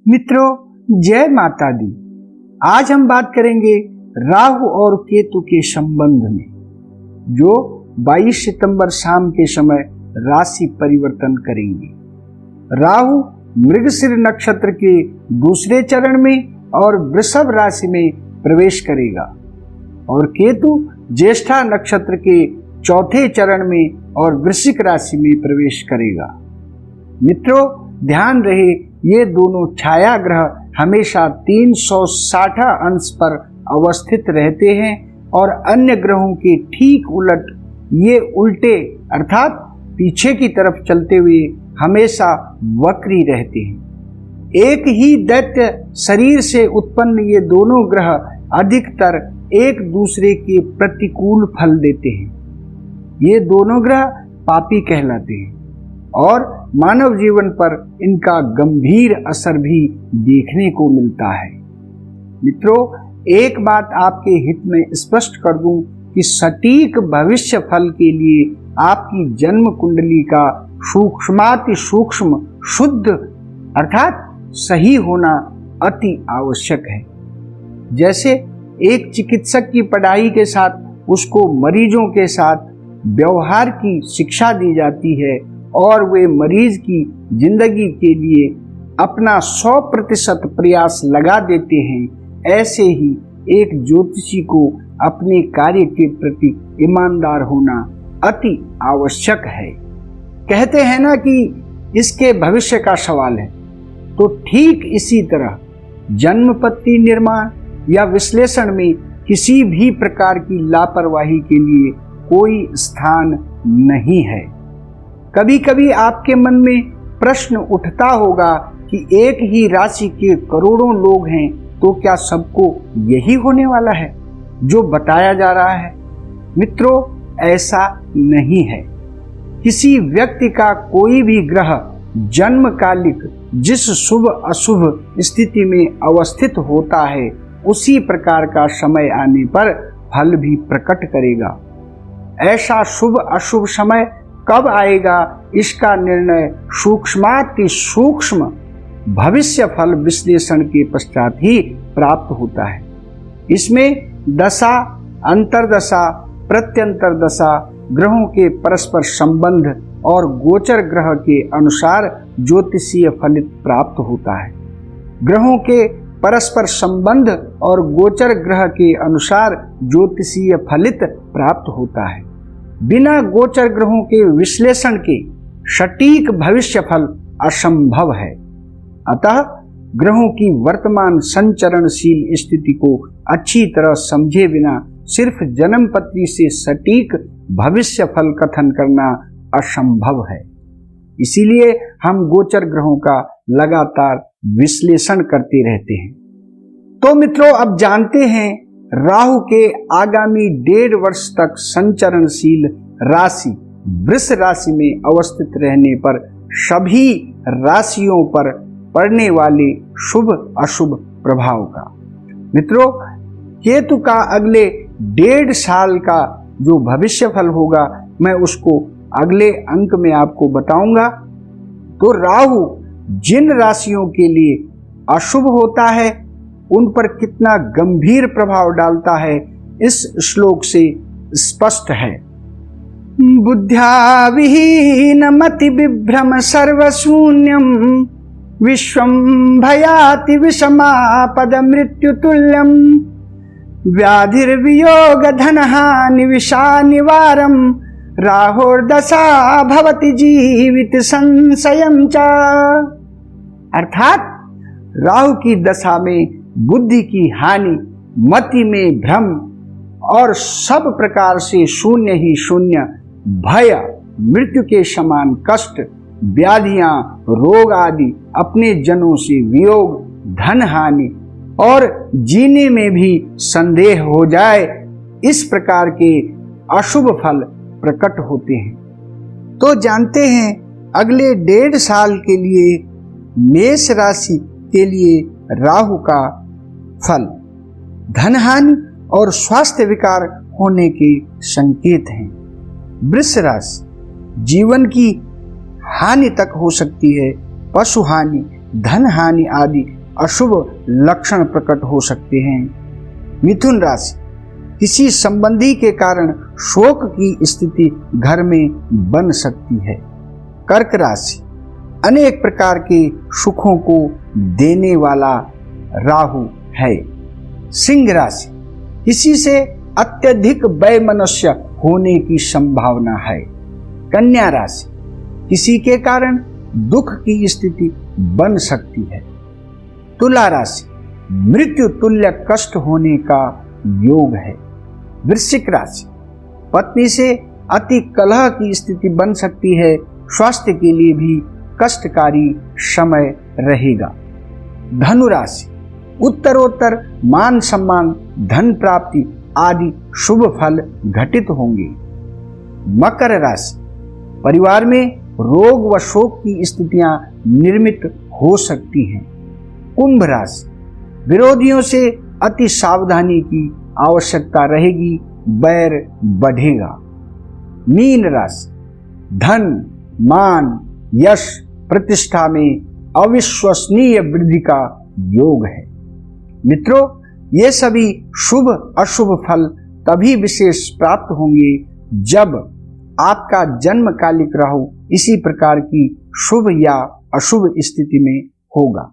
मित्रों, जय माता दी। आज हम बात करेंगे राहु और केतु के संबंध में, जो 22 सितंबर शाम के समय राशि परिवर्तन करेंगे। राहु मृगशिर नक्षत्र के दूसरे चरण में और वृषभ राशि में प्रवेश करेगा और केतु ज्येष्ठा नक्षत्र के चौथे चरण में और वृश्चिक राशि में प्रवेश करेगा। मित्रों, ध्यान रहे, ये दोनों छाया ग्रह हमेशा 360 अंश पर अवस्थित रहते हैं और अन्य ग्रहों के ठीक उलट ये उल्टे अर्थात पीछे की तरफ चलते हुए हमेशा वक्री रहते हैं। एक ही दैत्य शरीर से उत्पन्न ये दोनों ग्रह अधिकतर एक दूसरे के प्रतिकूल फल देते हैं। ये दोनों ग्रह पापी कहलाते हैं और मानव जीवन पर इनका गंभीर असर भी देखने को मिलता है। मित्रों, एक बात आपके हित में स्पष्ट कर दूं कि सटीक भविष्य फल के लिए आपकी जन्म कुंडली का सूक्ष्माति सूक्ष्म शुद्ध अर्थात सही होना अति आवश्यक है। जैसे एक चिकित्सक की पढ़ाई के साथ उसको मरीजों के साथ व्यवहार की शिक्षा दी जाती है और वे मरीज की जिंदगी के लिए अपना 100% प्रयास लगा देते हैं, ऐसे ही एक ज्योतिषी को अपने कार्य के प्रति ईमानदार होना अति आवश्यक है। कहते हैं ना कि इसके भविष्य का सवाल है, तो ठीक इसी तरह जन्म पत्री निर्माण या विश्लेषण में किसी भी प्रकार की लापरवाही के लिए कोई स्थान नहीं है। कभी कभी आपके मन में प्रश्न उठता होगा कि एक ही राशि के करोड़ों लोग हैं, तो क्या सबको यही होने वाला है जो बताया जा रहा है? मित्रों, ऐसा नहीं है। किसी व्यक्ति का कोई भी ग्रह जन्मकालिक जिस शुभ अशुभ स्थिति में अवस्थित होता है, उसी प्रकार का समय आने पर फल भी प्रकट करेगा। ऐसा शुभ अशुभ समय कब आएगा, इसका निर्णय सूक्ष्माति सूक्ष्म भविष्य फल विश्लेषण के पश्चात ही प्राप्त होता है। इसमें दशा, अंतरदशा, प्रत्यंतर दशा, ग्रहों के परस्पर संबंध और गोचर ग्रह के अनुसार ज्योतिषीय फलित प्राप्त होता है। ग्रहों के परस्पर संबंध और गोचर ग्रह के अनुसार ज्योतिषीय फलित प्राप्त होता है। बिना गोचर ग्रहों के विश्लेषण के सटीक भविष्य फल असंभव है। अतः ग्रहों की वर्तमान संचरणशील स्थिति को अच्छी तरह समझे बिना सिर्फ जन्म पत्री से सटीक भविष्य फल कथन करना असंभव है। इसीलिए हम गोचर ग्रहों का लगातार विश्लेषण करते रहते हैं। तो मित्रों, अब जानते हैं राहु के आगामी 1.5 वर्ष तक संचरणशील राशि वृष राशि में अवस्थित रहने पर सभी राशियों पर पड़ने वाले शुभ अशुभ प्रभाव का। मित्रों, केतु का अगले 1.5 साल का जो भविष्य फल होगा, मैं उसको अगले अंक में आपको बताऊंगा। तो राहु जिन राशियों के लिए अशुभ होता है, उन पर कितना गंभीर प्रभाव डालता है, इस श्लोक से स्पष्ट है। बुद्ध्या विहीन मति विभ्रम सर्वशून्यम विश्वम भयाति विषमापद मृत्युतुल्यम व्याधिर्वियोग धनहानि विषा निवारम राहुर्दशा भवति जीवित संशयम च। अर्थात राहु की दशा में बुद्धि की हानि, मति में भ्रम और सब प्रकार से शून्य ही शून्य, भय, मृत्यु के समान कष्ट, व्याधियां, रोग आदि, अपने जनों से वियोग, धन हानि और जीने में भी संदेह हो जाए, इस प्रकार के अशुभ फल प्रकट होते हैं। तो जानते हैं अगले 1.5 साल के लिए मेष राशि के लिए राहु का फल धनहानि और स्वास्थ्य विकार होने के संकेत हैं। वृष राशि जीवन की हानि तक हो सकती है, पशु हानि, धन हानि आदि अशुभ लक्षण प्रकट हो सकते हैं। मिथुन राशि, किसी संबंधी के कारण शोक की स्थिति घर में बन सकती है। कर्क राशि, अनेक प्रकार के सुखों को देने वाला राहु है। सिंह राशि, किसी से अत्यधिक वैमनस्य होने की संभावना है। कन्या राशि, किसी के कारण दुख की स्थिति बन सकती है। तुला राशि, मृत्यु तुल्य कष्ट होने का योग है। वृश्चिक राशि, पत्नी से अति कलह की स्थिति बन सकती है। स्वास्थ्य के लिए भी कष्टकारी समय रहेगा। धनु राशि, उत्तरोत्तर मान सम्मान, धन प्राप्ति आदि शुभ फल घटित होंगे। मकर राशि, परिवार में रोग व शोक की स्थितियां निर्मित हो सकती हैं। कुंभ राशि, विरोधियों से अति सावधानी की आवश्यकता रहेगी, बैर बढ़ेगा। मीन राशि, धन मान यश प्रतिष्ठा में अविश्वसनीय वृद्धि का योग है। मित्रों, ये सभी शुभ अशुभ फल तभी विशेष प्राप्त होंगे जब आपका जन्मकालिक राहु इसी प्रकार की शुभ या अशुभ स्थिति में होगा,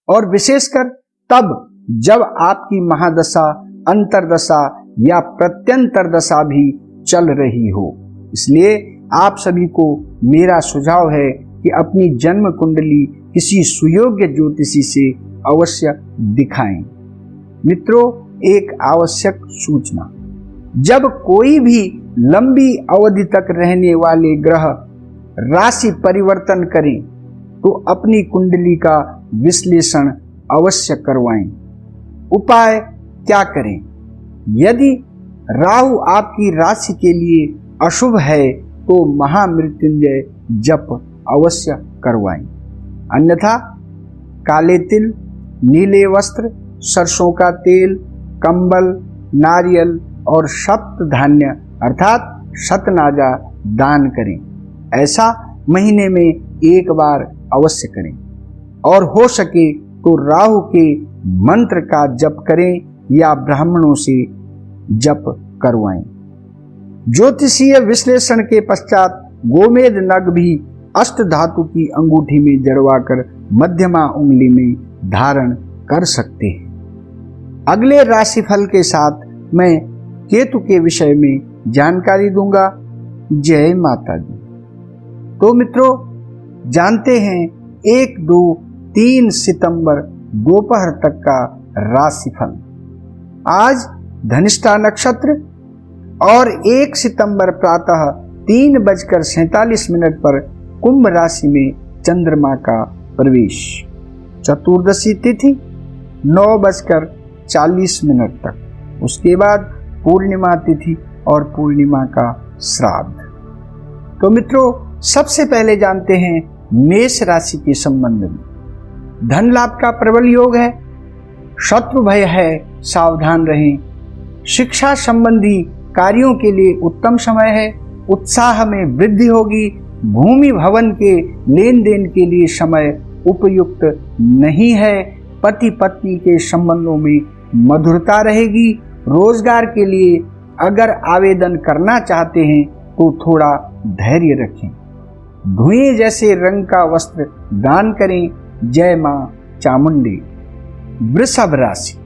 और विशेषकर तब जब आपकी महादशा, अंतरदशा या प्रत्यंतर दशा भी चल रही हो। इसलिए आप सभी को मेरा सुझाव है कि अपनी जन्म कुंडली किसी सुयोग्य ज्योतिषी से अवश्य दिखाएं। मित्रों, एक आवश्यक सूचना, जब कोई भी लंबी अवधि तक रहने वाले ग्रह राशि परिवर्तन करें तो अपनी कुंडली का विश्लेषण अवश्य करवाएं। उपाय क्या करें? यदि राहु आपकी राशि के लिए अशुभ है तो महामृत्युंजय जप अवश्य करवाएं। अन्यथा काले तिल, नीले वस्त्र, सरसों का तेल, कंबल, नारियल और सप्त धान्य अर्थात शतनाजा दान करें। ऐसा महीने में एक बार अवश्य करें, और हो सके तो राहु के मंत्र का जप करें या ब्राह्मणों से जप करवाएं। ज्योतिषीय विश्लेषण के पश्चात गोमेद नग भी अष्ट धातु की अंगूठी में जड़वाकर मध्यमा उंगली में धारण कर सकते हैं। अगले राशिफल के साथ मैं केतु के विषय में जानकारी दूंगा। जय माता दी। तो मित्रों, जानते हैं 1, 2, 3 सितंबर दोपहर तक का राशिफल। आज धनिष्ठा नक्षत्र और 1 सितंबर प्रातः 3:47 पर कुंभ राशि में चंद्रमा का प्रवेश। चतुर्दशी तिथि 9:40 तक, उसके बाद पूर्णिमा तिथि और पूर्णिमा का श्राद्ध। तो मित्रों, सबसे पहले जानते हैं मेष राशि के संबंध में। धन लाभ का प्रबल योग है, शत्रु भय है, सावधान रहें। शिक्षा संबंधी कार्यों के लिए उत्तम समय है, उत्साह में वृद्धि होगी। भूमि भवन के लेन देन के लिए समय उपयुक्त नहीं है। पति पत्नी के संबंधों में मधुरता रहेगी। रोजगार के लिए अगर आवेदन करना चाहते हैं तो थोड़ा धैर्य रखें। धुएं जैसे रंग का वस्त्र दान करें। जय मां चामुंडी। वृषभ राशि,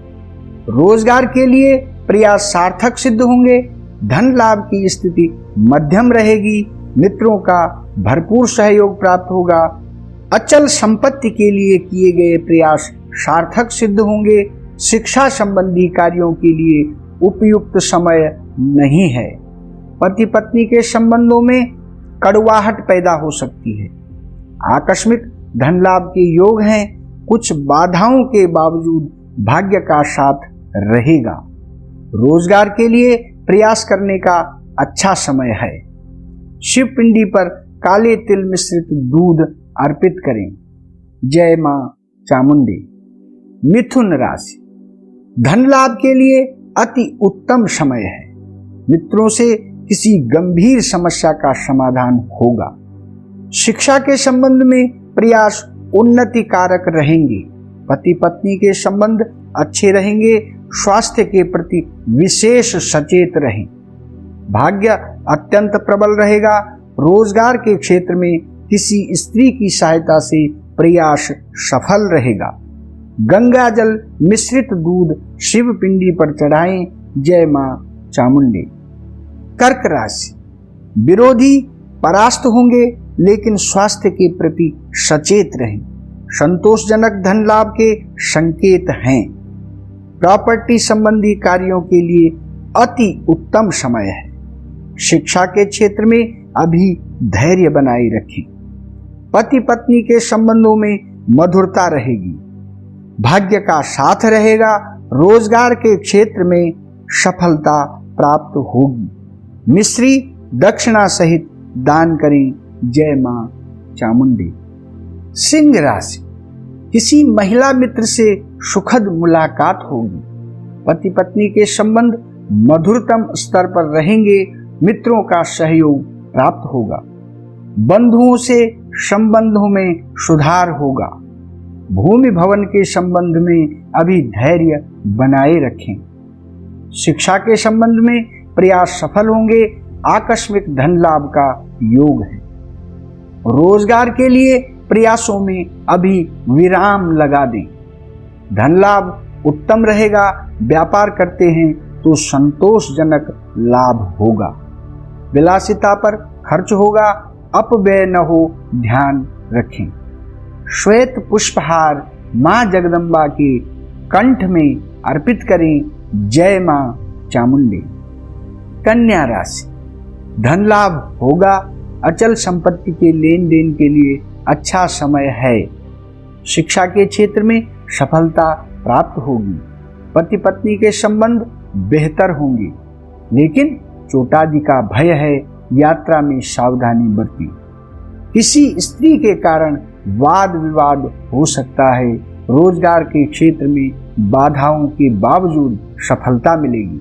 रोजगार के लिए प्रयास सार्थक सिद्ध होंगे। धन लाभ की स्थिति मध्यम रहेगी। मित्रों का भरपूर सहयोग प्राप्त होगा। अचल संपत्ति के लिए किए गए प्रयास सार्थक सिद्ध होंगे। शिक्षा संबंधी कार्यों के लिए उपयुक्त समय नहीं है। पति पत्नी के संबंधों में कड़वाहट पैदा हो सकती है। आकस्मिक धन लाभ के योग हैं। कुछ बाधाओं के बावजूद भाग्य का साथ रहेगा। रोजगार के लिए प्रयास करने का अच्छा समय है। शिव पिंडी पर काले तिल मिश्रित दूध अर्पित करें। जय मां चामुंडी। मिथुन राशि, धन लाभ के लिए अति उत्तम समय है। मित्रों से किसी गंभीर समस्या का समाधान होगा। शिक्षा के संबंध में प्रयास उन्नति कारक रहेंगे। पति पत्नी के संबंध अच्छे रहेंगे। स्वास्थ्य के प्रति विशेष सचेत रहें। भाग्य अत्यंत प्रबल रहेगा। रोजगार के क्षेत्र में किसी स्त्री की सहायता से प्रयास सफल रहेगा। गंगा जल मिश्रित दूध शिव पिंडी पर चढ़ाएं। जय मां चामुंडी। कर्क राशि, विरोधी परास्त होंगे लेकिन स्वास्थ्य के प्रति सचेत रहें। संतोषजनक धन लाभ के संकेत हैं। प्रॉपर्टी संबंधी कार्यों के लिए अति उत्तम समय है। शिक्षा के क्षेत्र में अभी धैर्य बनाए रखें। पति पत्नी के संबंधों में मधुरता रहेगी। भाग्य का साथ रहेगा। रोजगार के क्षेत्र में सफलता प्राप्त होगी। मिश्री दक्षिणा सहित दान करें। जय मां चामुंडी। सिंह राशि, किसी महिला मित्र से सुखद मुलाकात होगी। पति पत्नी के संबंध मधुरतम स्तर पर रहेंगे। मित्रों का सहयोग प्राप्त होगा। बंधुओं से संबंधों में सुधार होगा। भूमि भवन के संबंध में अभी धैर्य बनाए रखें। शिक्षा के संबंध में प्रयास सफल होंगे। आकस्मिक धन लाभ का योग है। रोजगार के लिए प्रयासों में अभी विराम लगा दें। धन लाभ उत्तम रहेगा। व्यापार करते हैं तो संतोषजनक लाभ होगा। विलासिता पर खर्च होगा। अपव्यय न हो, ध्यान रखें। श्वेत पुष्पहार मां जगदम्बा के कंठ में अर्पित करें। जय मां चामुंडी। कन्या राशि, धन लाभ होगा। अचल संपत्ति के लेन देन के लिए अच्छा समय है। शिक्षा के क्षेत्र में सफलता प्राप्त होगी। पति पत्नी के संबंध बेहतर होंगे लेकिन चोटादि का भय है। यात्रा में सावधानी बरतें। किसी स्त्री के कारण वाद विवाद हो सकता है। रोजगार के क्षेत्र में बाधाओं के बावजूद सफलता मिलेगी।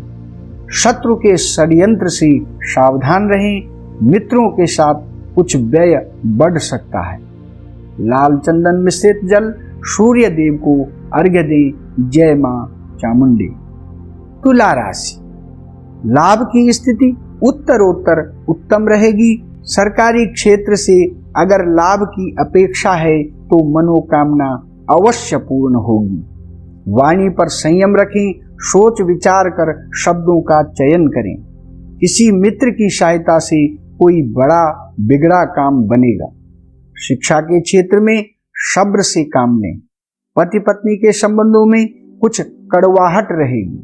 शत्रु के षड्यंत्र से सावधान रहें। मित्रों के साथ कुछ व्यय बढ़ सकता है। लाल चंदन मिश्रित जल सूर्य देव को अर्घ्य दें। जय मां चामुंडी। तुला राशि, लाभ की स्थिति उत्तरोत्तर उत्तम रहेगी। सरकारी क्षेत्र से अगर लाभ की अपेक्षा है तो मनोकामना अवश्य पूर्ण होगी। वाणी पर संयम रखें। सोच विचार कर शब्दों का चयन करें। किसी मित्र की सहायता से कोई बड़ा बिगड़ा काम बनेगा। शिक्षा के क्षेत्र में सब्र से काम लें। पति पत्नी के संबंधों में कुछ कड़वाहट रहेगी।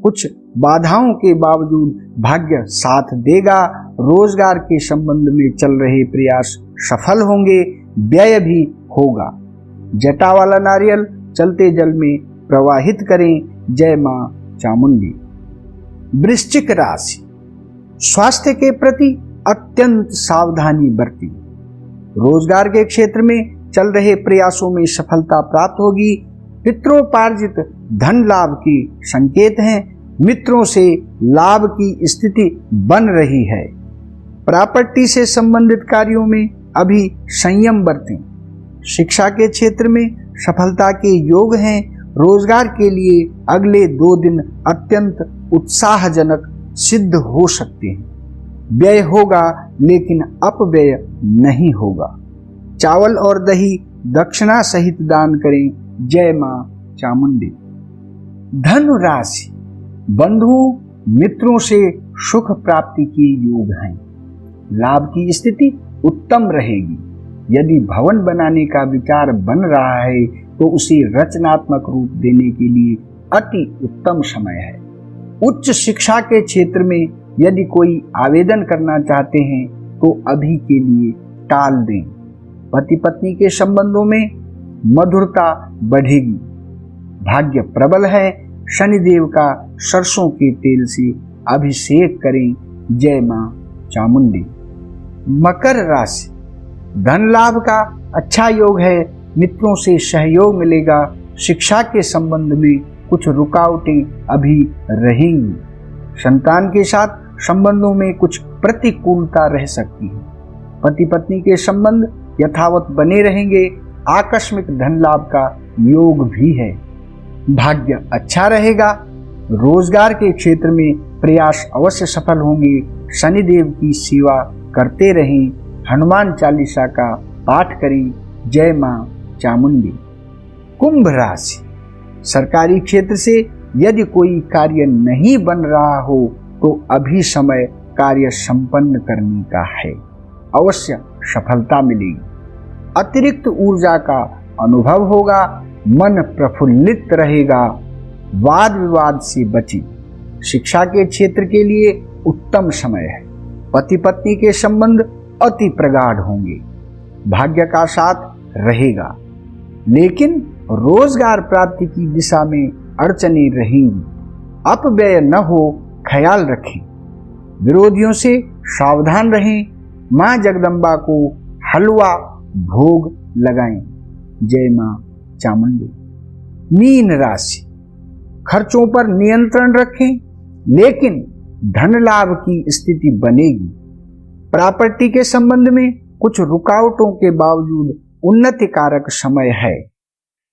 कुछ बाधाओं के बावजूद भाग्य साथ देगा। रोजगार के संबंध में चल रहे प्रयास सफल होंगे। व्यय भी होगा। जटा वाला नारियल चलते जल में प्रवाहित करें। जय मां चामुंडी। वृश्चिक राशि, स्वास्थ्य के प्रति अत्यंत सावधानी बरतें। रोजगार के क्षेत्र में चल रहे प्रयासों में सफलता प्राप्त होगी। पित्रोपार्जित धन लाभ के संकेत हैं। मित्रों से लाभ की स्थिति बन रही है। प्रॉपर्टी से संबंधित कार्यों में अभी संयम बरतें। शिक्षा के क्षेत्र में सफलता के योग हैं। रोजगार के लिए अगले 2 दिन अत्यंत उत्साहजनक सिद्ध हो सकते हैं। व्यय होगा लेकिन अपव्यय नहीं होगा। चावल और दही दक्षिणा सहित दान करें। जय मां चामुंडी। धनु राशि, बंधुओं मित्रों से सुख प्राप्ति के योग हैं। लाभ की स्थिति उत्तम रहेगी। यदि भवन बनाने का विचार बन रहा है तो उसे रचनात्मक रूप देने के लिए अति उत्तम समय है। उच्च शिक्षा के क्षेत्र में यदि कोई आवेदन करना चाहते हैं तो अभी के लिए टाल दें। पति पत्नी के संबंधों में मधुरता बढ़ेगी। भाग्य प्रबल है। शनिदेव का सरसों के तेल से अभिषेक करें। जय मां चामुंडी। मकर राशि, धन लाभ का अच्छा योग है। मित्रों से सहयोग मिलेगा। शिक्षा के संबंध में कुछ रुकावटें अभी रहेंगी। संतान के साथ संबंधों में कुछ प्रतिकूलता रह सकती है। पति पत्नी के संबंध यथावत बने रहेंगे। आकस्मिक धन लाभ का योग भी है। भाग्य अच्छा रहेगा। रोजगार के क्षेत्र में प्रयास अवश्य सफल होंगे। शनिदेव की सेवा करते रहें। हनुमान चालीसा का पाठ करें। जय मां चामुंडी। कुंभ राशि, सरकारी क्षेत्र से यदि कोई कार्य नहीं बन रहा हो तो अभी समय कार्य संपन्न करने का है। अवश्य सफलता मिलेगी। अतिरिक्त ऊर्जा का अनुभव होगा। मन प्रफुल्लित रहेगा। वाद विवाद से बचें। शिक्षा के क्षेत्र के लिए उत्तम समय है। पति पत्नी के संबंध अति प्रगाढ़ होंगे। भाग्य का साथ रहेगा, लेकिन रोजगार प्राप्ति की दिशा में अड़चनें रहेंगी। अपव्यय न हो, ख्याल रखें। विरोधियों से सावधान रहें। मां जगदम्बा को हलवा भोग लगाएं। जय मां चामुंडी। मीन राशि, खर्चों पर नियंत्रण रखें, लेकिन धन लाभ की स्थिति बनेगी। प्रॉपर्टी के संबंध में कुछ रुकावटों के बावजूद उन्नति कारक समय है।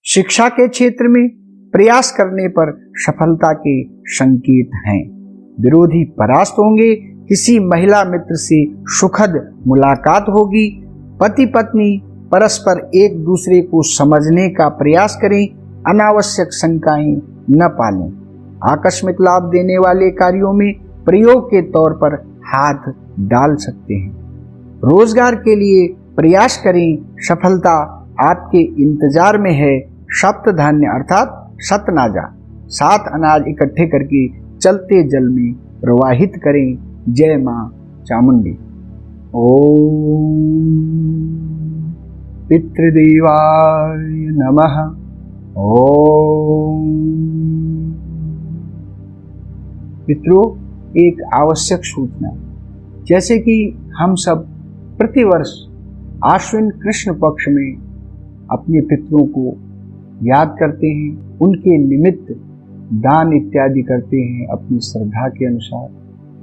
शिक्षा के क्षेत्र में प्रयास करने पर सफलता के संकेत हैं। विरोधी परास्त होंगे। किसी महिला मित्र से सुखद मुलाकात होगी। पति पत्नी परस्पर एक दूसरे को समझने का प्रयास करें। अनावश्यक शंकाएं न पालें। आकस्मिक लाभ देने वाले कार्यों में प्रयोग के तौर पर हाथ डाल सकते हैं। रोजगार के लिए प्रयास करें। सफलता आपके इंतजार में है। सप्तधान्य अर्थात सतनाजा, 7 अनाज इकट्ठे करके चलते जल में प्रवाहित करें। जय मां चामुंडी। ओम पितृदेवाय नमः। ओम। पितरों, एक आवश्यक सूचना, जैसे कि हम सब प्रतिवर्ष आश्विन कृष्ण पक्ष में अपने पितरों को याद करते हैं, उनके निमित्त दान इत्यादि करते हैं अपनी श्रद्धा के अनुसार,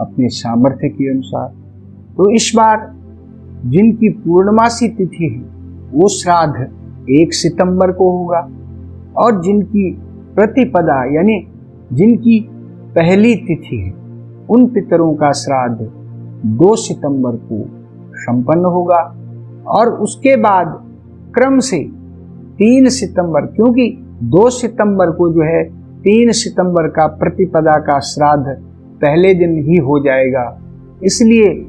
अपने सामर्थ्य के अनुसार। तो इस बार जिनकी पूर्णमासी तिथि है वो श्राद्ध 1 सितंबर को होगा, और जिनकी प्रतिपदा यानी जिनकी पहली तिथि है उन पितरों का श्राद्ध 2 सितंबर को संपन्न होगा। और उसके बाद क्रम से 3 सितंबर, क्योंकि 2 सितंबर को जो है 3 सितंबर का प्रतिपदा का श्राद्ध पहले दिन ही हो जाएगा, इसलिए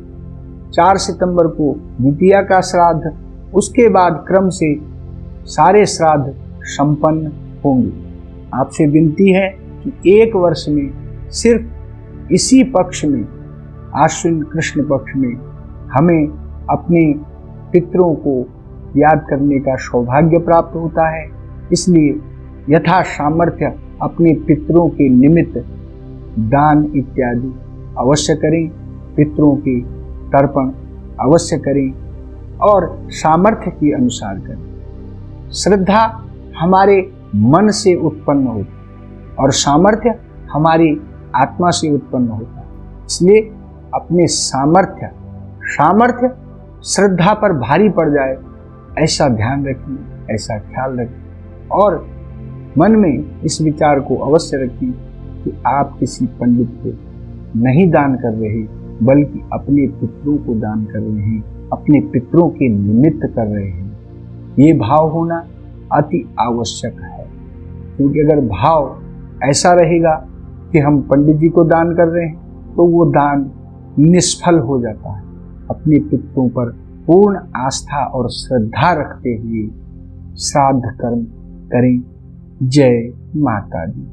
4 सितंबर को द्वितीया का श्राद्ध, उसके बाद क्रम से सारे श्राद्ध संपन्न होंगे। आपसे विनती है कि एक वर्ष में सिर्फ इसी पक्ष में, आश्विन कृष्ण पक्ष में, हमें अपने पितरों को याद करने का सौभाग्य प्राप्त होता है। इसलिए यथा सामर्थ्य अपने पितरों के निमित्त दान इत्यादि अवश्य करें, पितरों के तर्पण अवश्य करें और सामर्थ्य के अनुसार करें। श्रद्धा हमारे मन से उत्पन्न होती और सामर्थ्य हमारी आत्मा से उत्पन्न होता है। इसलिए अपने सामर्थ्य श्रद्धा पर भारी पड़ जाए ऐसा ध्यान रखिए, ऐसा ख्याल रखिए, और मन में इस विचार को अवश्य रखिए कि आप किसी पंडित को नहीं दान कर रहे, बल्कि अपने पितरों को दान कर रहे हैं, अपने पितरों के निमित्त कर रहे हैं। ये भाव होना अति आवश्यक है, क्योंकि अगर भाव ऐसा रहेगा कि हम पंडित जी को दान कर रहे हैं तो वो दान निष्फल हो जाता है। अपने पितरों पर पूर्ण आस्था और श्रद्धा रखते हुए श्राद्ध कर्म करें। जय माता दी।